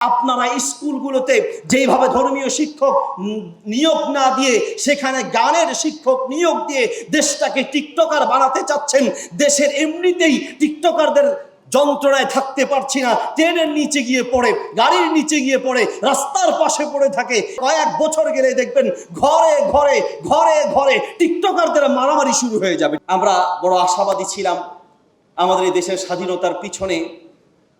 আপনারা স্কুলগুলোতে যেভাবে ধর্মীয় শিক্ষক নিয়োগ না দিয়ে সেখানে গানের শিক্ষক নিয়োগ দিয়ে দেশটাকে টিকটকার বানাতে চাচ্ছেন। দেশের এমনিতেই টিকটকারদের যন্ত্রণায় থাকতে পারছি না, ট্রেনের নিচে গিয়ে পড়ে, গাড়ির নিচে গিয়ে পড়ে, রাস্তার পাশে পড়ে থাকে। কয়েক বছর গেলে দেখবেন ঘরে ঘরে ঘরে ঘরে টিকটকারদের মারামারি শুরু হয়ে যাবে। আমরা বড় আশাবাদী ছিলাম আমাদের এই দেশের স্বাধীনতার পিছনে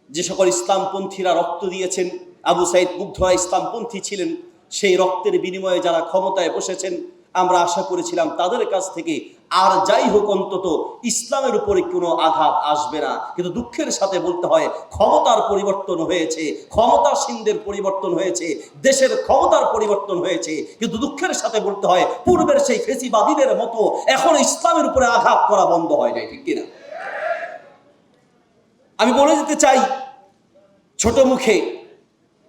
যে সকল ইসলামপন্থীরা রক্ত দিয়েছেন, আবু সাইদ মুগ্ধরা ইসলামপন্থী ছিলেন, সেই রক্তের বিনিময়ে যারা ক্ষমতায় বসেছেন, আমরা আশা করেছিলাম তাদের কাছ থেকে আর যাই হোক অন্তত ইসলামের উপরে কোনো আঘাত আসবে না। কিন্তু দুঃখের সাথে বলতে হয় ক্ষমতার পরিবর্তন হয়েছে, ক্ষমতাসীনদের পরিবর্তন হয়েছে, দেশের ক্ষমতার পরিবর্তন হয়েছে, কিন্তু দুঃখের সাথে বলতে হয় পূর্বের সেই ফেসিবাদীদের মতো এখন ইসলামের উপরে আঘাত করা বন্ধ হয় নাই, ঠিক কিনা? আমি বলে যেতে চাই ছোট মুখে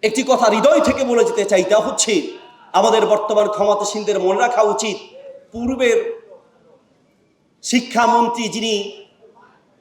একটি কথা হৃদয় থেকে বলে যেতে চাই, তা হচ্ছে আমাদের বর্তমান ক্ষমতাসীনদের মনে রাখা উচিত পূর্বের শিক্ষামন্ত্রী যিনি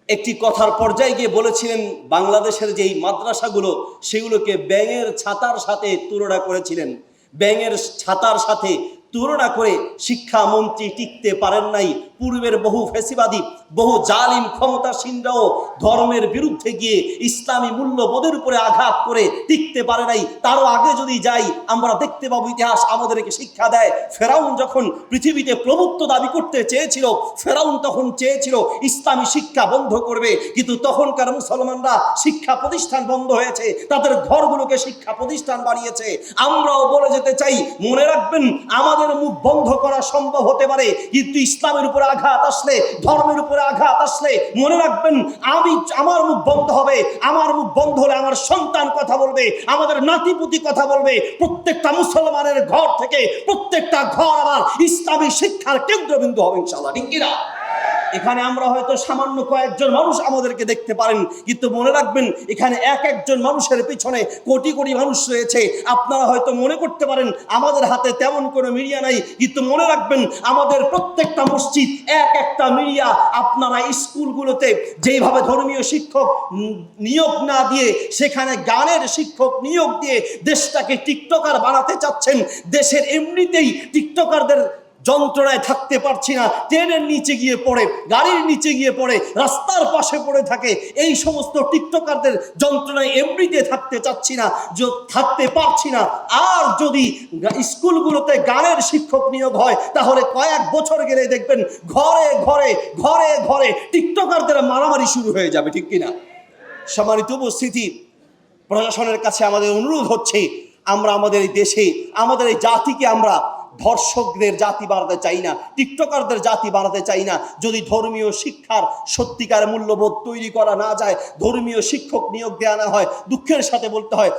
একটি কথার পর্যায়ে গিয়ে বলেছিলেন বাংলাদেশের যেই মাদ্রাসাগুলো সেগুলোকে ব্যাঙের ছাতার সাথে তুলনা করেছিলেন। ব্যাঙের ছাতার সাথে তুলনা করে শিক্ষামন্ত্রী টিকতে পারেন নাই। পূর্বের বহু ফেসিবাদী, বহু জালিম ক্ষমতাসীনরাও ধর্মের বিরুদ্ধে গিয়ে ইসলামী মূল্যবোধের উপরে আঘাত করে টিকতে পারে নাই। তারও আগে যদি যাই আমরা দেখতে পাবো ইতিহাস আমাদেরকে শিক্ষা দেয়, ফেরাউন যখন পৃথিবীতে প্রভুত্ব দাবি করতে চেয়েছিল, ফেরাউন তখন চেয়েছিল ইসলামী শিক্ষা বন্ধ করবে, কিন্তু তখনকার মুসলমানরা শিক্ষা প্রতিষ্ঠান বন্ধ হয়েছে, তাদের ঘরগুলোকে শিক্ষা প্রতিষ্ঠান বানিয়েছে। আমরাও বলে যেতে চাই, মনে রাখবেন আমাদের মুখ বন্ধ করা সম্ভব হতে পারে, কিন্তু ইসলামের উপরে আঘাত আসলে, ধর্মের উপরে আঘাত আসলে মনে রাখবেন আমার মুখ বন্ধ হবে। আমার মুখ বন্ধ হলে আমার সন্তান কথা বলবে, আমাদের নাতিপুতি কথা বলবে। প্রত্যেকটা মুসলমানের ঘর থেকে প্রত্যেকটা ঘর আবার ইসলামী শিক্ষার কেন্দ্রবিন্দু হবে ইনশাআল্লাহ, ঠিক কিনা? এখানে আমরা হয়তো সামান্য কয়েকজন মানুষ আমাদেরকে দেখতে পারেন, কিন্তু মনে রাখবেন এখানে এক একজন মানুষের পিছনে কোটি কোটি মানুষ রয়েছে। আপনারা হয়তো মনে করতে পারেন আমাদের হাতে তেমন কোনো মিডিয়া নাই, কিন্তু মনে রাখবেন আমাদের প্রত্যেকটা মসজিদ এক একটা মিডিয়া। আপনারা স্কুলগুলোতে যেভাবে ধর্মীয় শিক্ষক নিয়োগ না দিয়ে সেখানে গানের শিক্ষক নিয়োগ দিয়ে দেশটাকে টিকটকার বানাতে চাচ্ছেন। দেশের এমনিতেই টিকটকারদের যন্ত্রণায় থাকতে পারছি না, ট্রেনের নিচে গিয়ে পড়ে, গাড়ির নিচে গিয়ে পড়ে, রাস্তার পাশে পড়ে থাকে। এই সমস্ত টিকটকারদের যন্ত্রণায় এমনিতে থাকতে চাচ্ছি না, থাকতে পারছি না। আর যদি স্কুলগুলোতে গানের শিক্ষক নিয়োগ হয় তাহলে কয়েক বছর গেলে দেখবেন ঘরে ঘরে ঘরে ঘরে টিকটকারদের মারামারি শুরু হয়ে যাবে, ঠিক কিনা? সম্মানিত উপস্থিতি, প্রশাসনের কাছে আমাদের অনুরোধ হচ্ছে আমরা আমাদের এই দেশে, আমাদের এই জাতিকে আমরা ধর্ষকদের জাতি বানাতে চাই না, টিকটকারদের জাতি বানাতে চাই না। যদি ধর্মীয় শিক্ষার সত্যিকার মূল্যবোধ তৈরি করা না যায়, ধর্মীয় শিক্ষক নিয়োগ দেওয়া না হয়, দুঃখের সাথে বলতে হয়